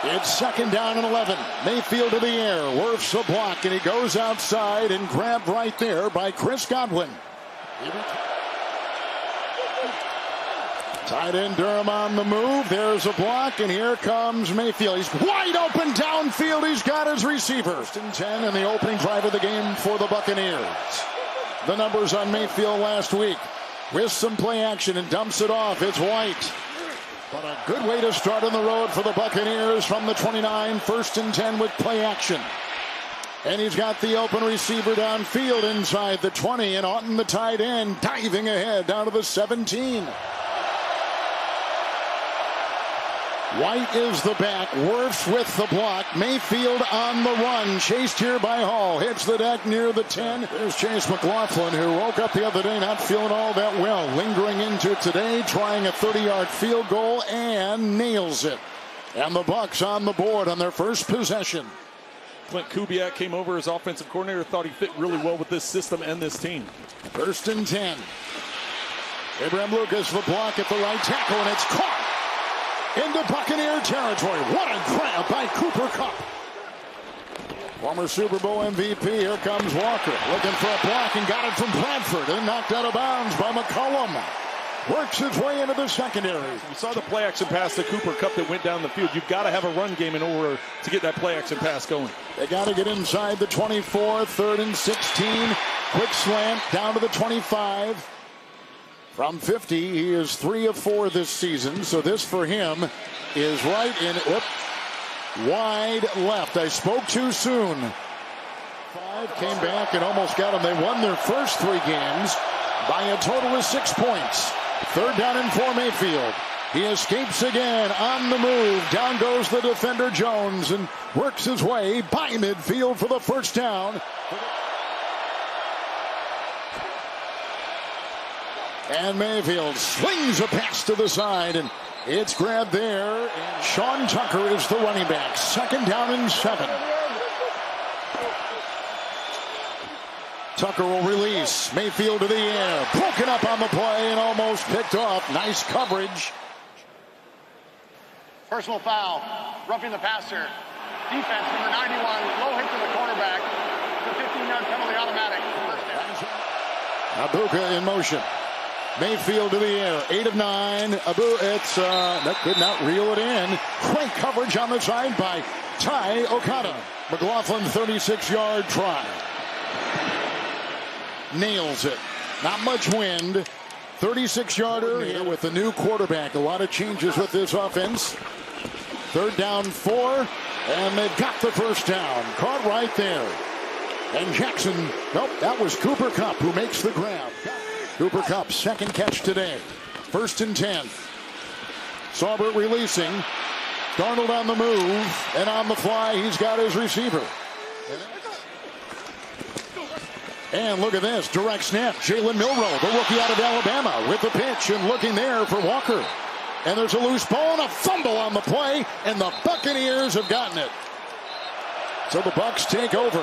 It's second down and 11. Mayfield to the air. Wirfs a block, and he goes outside and grabbed right there by Chris Godwin. Tight end Durham on the move. There's a block, and here comes Mayfield. He's wide open downfield. He's got his receiver. First and 10 in the opening drive of the game for the Buccaneers. The numbers on Mayfield last week. With some play action and dumps it off. It's White. But a good way to start on the road for the Buccaneers from the 29. First and 10 with play action. And he's got the open receiver downfield inside the 20. And Auten, the tight end, diving ahead down to the 17. White is the back. Wirfs with the block. Mayfield on the run. Chased here by Hall. Hits the deck near the 10. There's Chase McLaughlin, who woke up the other day not feeling all that well. Lingering into today, trying a 30-yard field goal, and nails it. And the Bucs on the board on their first possession. Clint Kubiak came over as offensive coordinator. Thought he fit really well with this system and this team. First and 10. Abraham Lucas, the block at the right tackle, and it's caught into Buccaneer territory. What a grab by Cooper Kupp. Former Super Bowl MVP. Here comes Walker. Looking for a block and got it from Bradford. And knocked out of bounds by McCollum. Works his way into the secondary. You saw the play action pass to Cooper Kupp that went down the field. You've got to have a run game in order to get that play action pass going. They got to get inside the 24. Third and 16. Quick slant down to the 25. From 50, he is 3 of 4 this season, so this for him is right in, wide left. I spoke too soon. 5 came back and almost got him. They won their first 3 games by a total of 6 points. Third down and 4, Mayfield. He escapes again on the move. Down goes the defender Jones and works his way by midfield for the first down. And Mayfield swings a pass to the side, and it's grabbed there. And Sean Tucker is the running back. Second down and 7. Tucker will release. Mayfield to the air. Broken up on the play and almost picked off. Nice coverage. Personal foul. Roughing the passer. Defense, number 91. Low hit to the quarterback. The 15-yard penalty automatic. Abuka in motion. Mayfield to the air. 8 of 9. That could not reel it in. Great coverage on the side by Ty Okada. McLaughlin 36-yard try. Nails it. Not much wind. 36-yarder here with the new quarterback. A lot of changes with this offense. Third down 4. And they've got the first down. Caught right there. And Jackson, nope, that was Cooper Kupp who makes the grab. Cooper Kupp, second catch today. First and 10. Saubert releasing. Darnold on the move. And on the fly, he's got his receiver. And look at this. Direct snap. Jalen Milroe, the rookie out of Alabama, with the pitch and looking there for Walker. And there's a loose ball and a fumble on the play. And the Buccaneers have gotten it. So the Bucs take over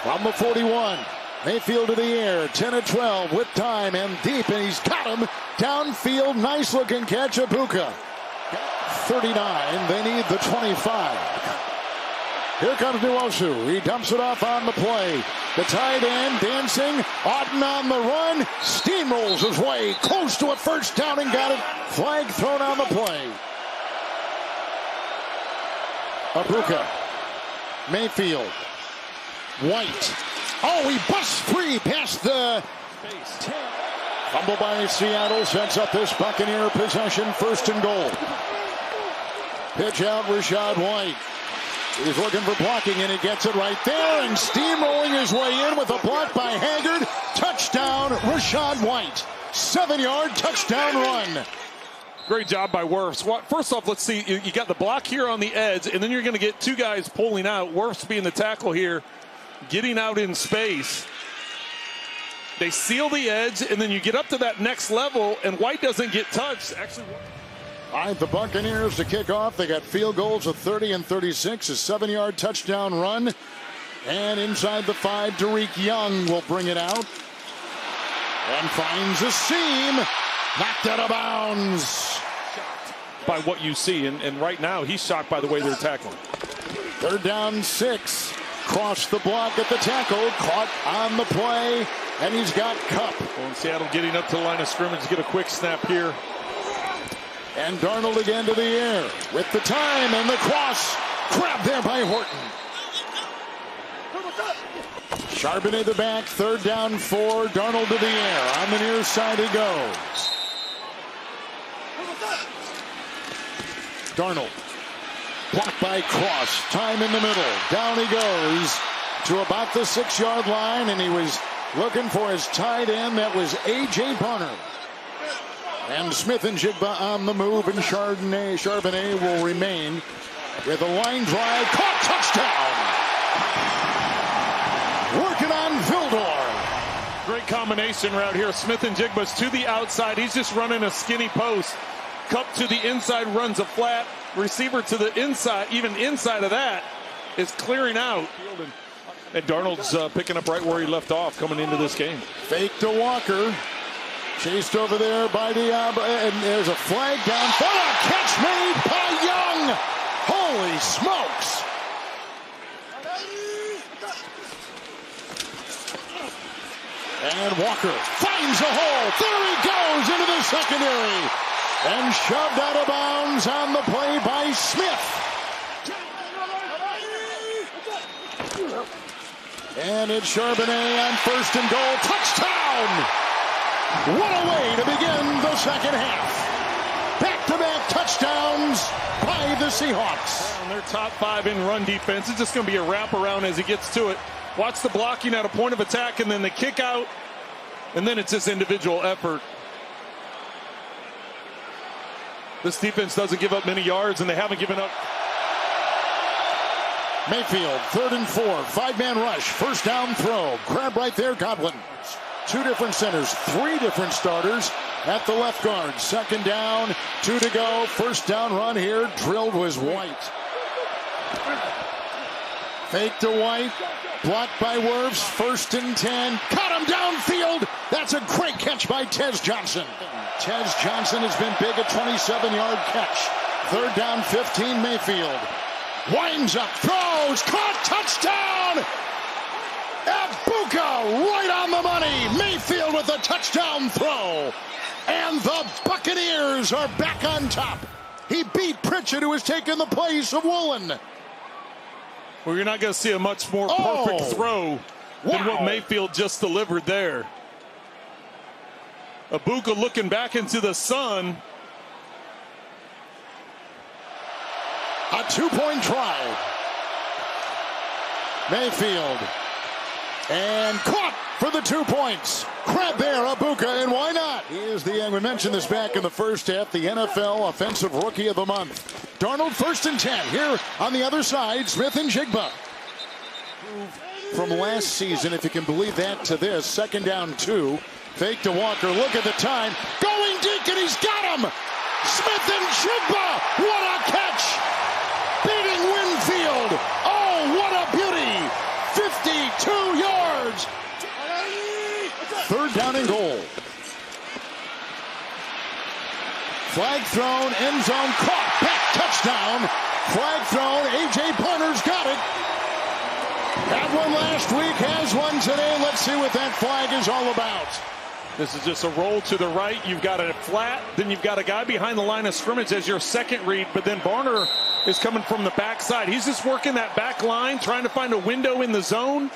from the 41. Mayfield to the air, 10 of 12 with time and deep, and he's got him downfield. Nice looking catch, Abuka. 39, they need the 25. Here comes Nwosu. He dumps it off on the play. The tight end dancing. Auten on the run. Steamrolls his way close to a first down and got it. Flag thrown on the play. Abuka. Mayfield. White. Oh, he busts free past the base. Fumble by Seattle sets up this Buccaneer possession. First and goal. Pitch out, Rachaad White. He's looking for blocking, and he gets it right there. And steamrolling his way in with a block by Haggard. Touchdown, Rachaad White. 7-yard touchdown run. Great job by Wirfs. First off, let's see. You got the block here on the edge, and then you're going to get 2 guys pulling out. Wirfs being the tackle here, getting out in space. They seal the edge, and then you get up to that next level, and White doesn't get touched. Actually, all right, the Buccaneers to kick off. They got field goals of 30 and 36. A 7-yard touchdown run. And inside the 5, Tariq Young will bring it out. And finds a seam. Knocked out of bounds. by what you see. And right now, he's shocked by the way they're tackling. 3rd down 6. Cross the block at the tackle. Caught on the play. And he's got Cup. Well, Seattle getting up to the line of scrimmage. Get a quick snap here. And Darnold again to the air. With the time and the cross. Grabbed there by Horton. Charbonnet the back. 3rd down 4. Darnold to the air. On the near side he goes. Darnold. Blocked by Cross. Time in the middle. Down he goes to about the 6-yard line. And he was looking for his tight end. That was A.J. Bonner. And Smith and Jigba on the move. And Charbonnet will remain with a line drive. Caught. Touchdown. Working on Vildor. Great combination route here. Smith and Jigba's to the outside. He's just running a skinny post. Cup to the inside, runs a flat. Receiver to the inside, even inside of that, is clearing out. And Darnold's picking up right where he left off coming into this game. Fake to Walker. Chased over there by Diablo. And there's a flag down. For a catch made by Young. Holy smokes. And Walker finds a hole. There he goes into the secondary. And shoved out of bounds on the play by Smith. And it's Charbonnet on 1st and goal. Touchdown! What a way to begin the second half. Back-to-back touchdowns by the Seahawks. And they're top 5 in run defense. It's just going to be a wraparound as he gets to it. Watch the blocking at a point of attack and then the kick out. And then it's this individual effort. This defense doesn't give up many yards, and they haven't given up. Mayfield, 3rd and 4, 5-man rush, 1st down throw. Grab right there, Godwin. 2 different centers, 3 different starters at the left guard. 2nd down, 2 to go. 1st down run here, drilled was White. Fake to White, blocked by Wirfs, 1st and 10. Caught him downfield. That's a great catch by Tez Johnson. Tez Johnson has been big, a 27-yard catch. 3rd down, 15, Mayfield. Winds up, throws, caught, touchdown! Abuka right on the money. Mayfield with a touchdown throw. And the Buccaneers are back on top. He beat Pritchett, who has taken the place of Woolen. Well, you're not going to see a much more perfect throw than what Mayfield just delivered there. Abuka looking back into the sun. A 2-point try. Mayfield. And caught for the 2 points. Grab there, Abuka, and why not? He is we mentioned this back in the first half, the NFL Offensive Rookie of the Month. Darnold 1st and 10. Here on the other side, Smith and Jigba. From last season, if you can believe that, to this. 2nd down 2. Fake to Walker. Look at the time. Going deep, and he's got him. Smith and Jigba. What a catch. Beating Winfield. Oh, what a beauty. 52 yards. 3rd down and goal. Flag thrown, end zone caught. Back touchdown. Flag thrown. A.J. Bonner's got it. Had one last week, has one today. Let's see what that flag is all about. This is just a roll to the right. You've got a flat, then you've got a guy behind the line of scrimmage as your second read, but then Barner is coming from the backside. He's just working that back line, trying to find a window in the zone.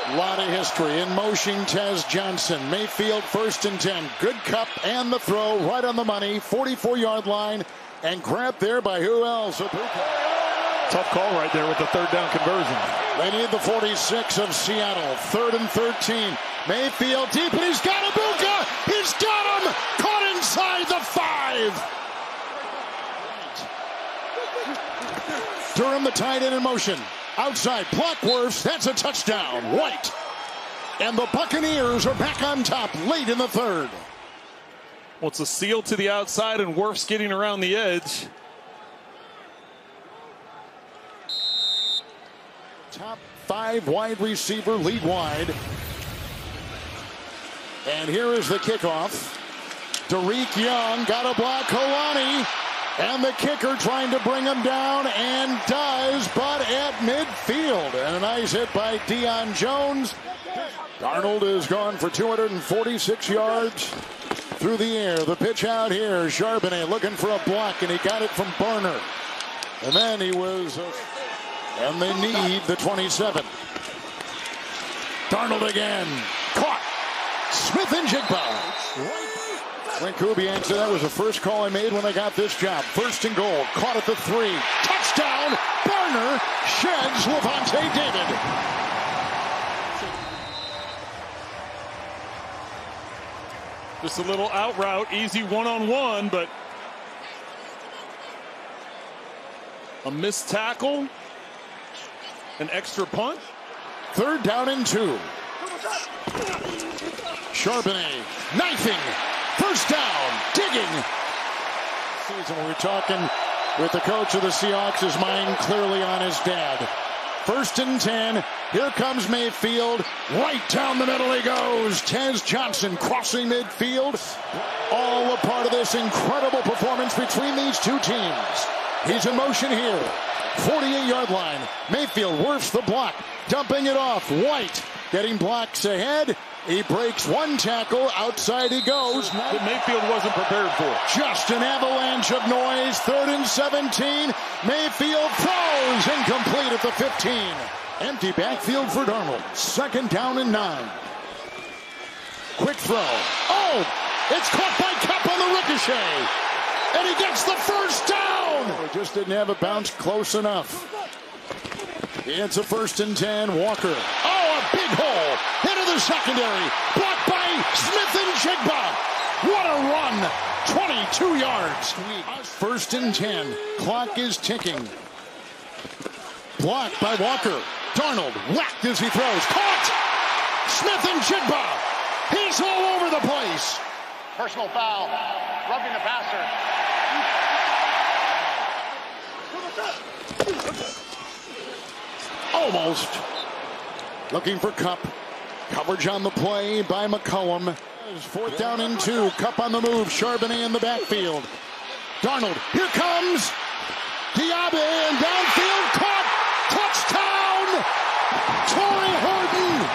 A lot of history. In motion, Tez Johnson. Mayfield 1st and 10. Good cup and the throw right on the money. 44-yard line. And grabbed there by who else? Tough call right there with the 3rd down conversion. They need the 46 of Seattle. 3rd and 13. Mayfield deep, and he's got Abuka. He's got him. Caught inside the 5. Durham, the tight end in motion. Outside, block Wirfs. That's a touchdown. White. And the Buccaneers are back on top late in the 3rd. Well, it's a seal to the outside, and Wirfs getting around the edge. Top 5 wide receiver, lead wide. And here is the kickoff. Derek Young got a block. Kalani. And the kicker trying to bring him down, and does, but at midfield. And a nice hit by Deion Jones. Darnold is gone for 246 yards through the air. The pitch out here. Charbonnet looking for a block, and he got it from Barner. And then he was, and they need the 27. Darnold again. Caught. Smith and Jigba. When Kubiak said that was the first call I made when I got this job. First and goal. Caught at the 3. Touchdown. Barner sheds Levante David. Just a little out route. Easy one-on-one, but a missed tackle. An extra punt. 3rd down and 2. Charbonnet knifing. First down, digging. Season, we're talking with the coach of the Seahawks, his mind clearly on his dad. 1st and 10. Here comes Mayfield. Right down the middle he goes. Tez Johnson crossing midfield. All a part of this incredible performance between these two teams. He's in motion here. 48-yard line. Mayfield works the block. Dumping it off. White getting blocks ahead. He breaks one tackle. Outside he goes. That Mayfield wasn't prepared for. Just an avalanche of noise. 3rd and 17. Mayfield throws. Incomplete at the 15. Empty backfield for Darnold. 2nd down and 9. Quick throw. Oh! It's caught by Cup on the ricochet. And he gets the first down. He just didn't have a bounce close enough. It's a 1st and 10. Walker. Oh, a big hole. Into the secondary. Blocked by Smith and Jigba. What a run. 22 yards. 1st and 10. Clock is ticking. Blocked by Walker. Darnold whacked as he throws. Caught. Smith and Jigba. He's all over the place. Personal foul. Roughing the passer. Almost. Looking for Cup. Coverage on the play by McCollum. 4th down and 2. Cup on the move. Charbonnet in the backfield. Darnold. Here comes Diaby and downfield. Caught. Touchdown. Torrey Horton.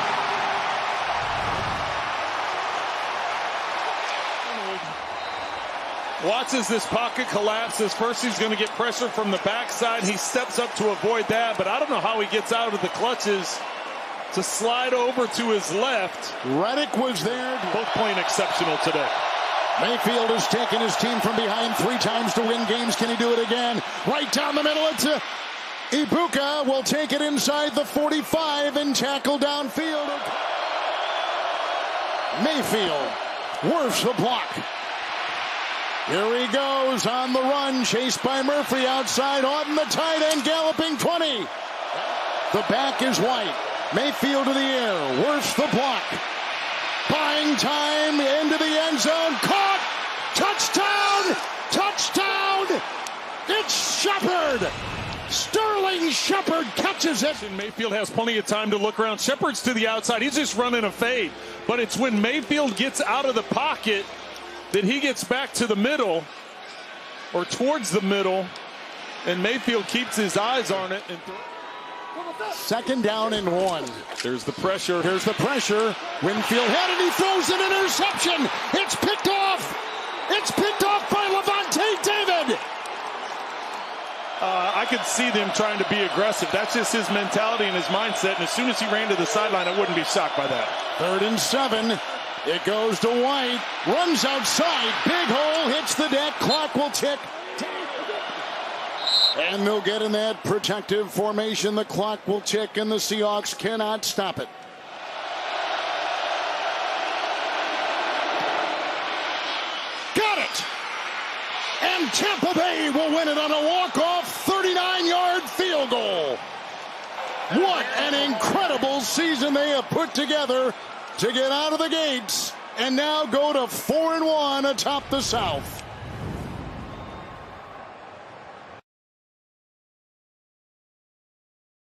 Watches this pocket collapses. First he's going to get pressure from the backside. He steps up to avoid that, but I don't know how he gets out of the clutches to slide over to his left. Reddick was there. Both playing exceptional today. Mayfield has taken his team from behind 3 times to win games. Can he do it again? Right down the middle. It's Ibuka will take it inside the 45 and tackle downfield. Mayfield works the block. Here he goes on the run, chased by Murphy outside. Auden the tight end, galloping 20. The back is White. Mayfield to the air, works the block. Buying time into the end zone. Caught! Touchdown! Touchdown! It's Shepard! Sterling Shepard catches it. And Mayfield has plenty of time to look around. Shepard's to the outside. He's just running a fade. But it's when Mayfield gets out of the pocket that he gets back to the middle or towards the middle, and Mayfield keeps his eyes on it. And 2nd down and 1. There's the pressure. Here's the pressure. Winfield had it. He throws an interception. It's picked off. It's picked off by Levante David. I could see them trying to be aggressive. That's just his mentality and his mindset. And as soon as he ran to the sideline, I wouldn't be shocked by that. 3rd and 7. It goes to White, runs outside, big hole, hits the deck, clock will tick. And they'll get in that protective formation. The clock will tick, and the Seahawks cannot stop it. Got it! And Tampa Bay will win it on a walk-off 39-yard field goal. What an incredible season they have put together to get out of the gates and now go to 4-1 atop the South.